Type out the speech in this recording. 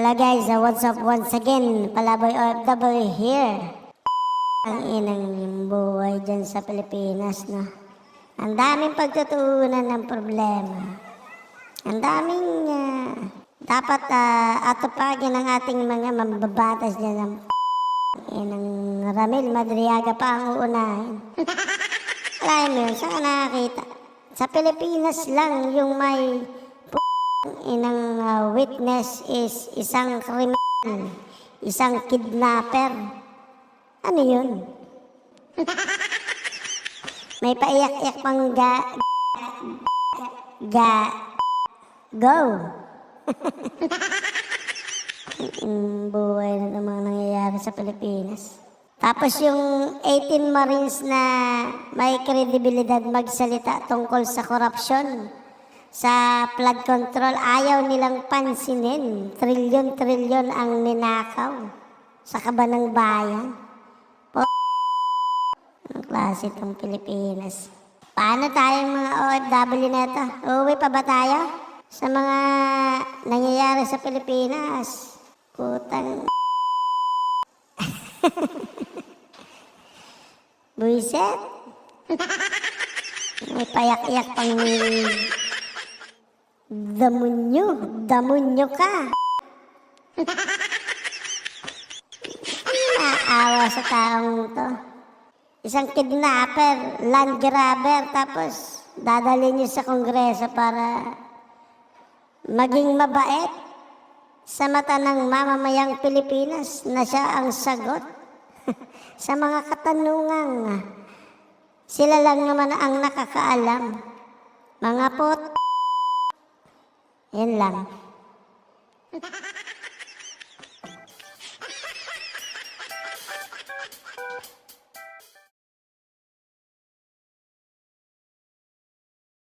Hello guys, what's up once again? Palaboy OFW here. Ang inang buhay dyan sa Pilipinas, no? Ang daming pagtutuunan ng problema. Ang daming dapat atupagin ng ating mga mambabatas dyan ng inang Ramil Madriaga pa ang uunahin. Alam mo yun, saan ka nakakita? Sa Pilipinas lang yung may inang witness is isang kriminal, isang kidnapper. Ano yun? May paiyak-iyak pang go. Buhay na mga nangyayari sa Pilipinas. Tapos yung 18 Marines na may kredibilidad magsalita tungkol sa korupsyon, sa flood control, ayaw nilang pansinin. Trilyon-trilyon ang ninakaw sa kabanang bayan. Anong klase itong Pilipinas? Paano tayong mga OFW na ito? Uuwi pa ba tayo sa mga nangyayari sa Pilipinas? Putang buiset. May payak-iyak pang damunyo ka. Naawa sa taong to. Isang kidnapper, land grabber, tapos dadalhin niyo sa Kongreso para maging mabait sa mata ng mamamayang Pilipinas na siya ang sagot sa mga katanungang sila lang naman ang nakakaalam. Mga pot. Yan lang.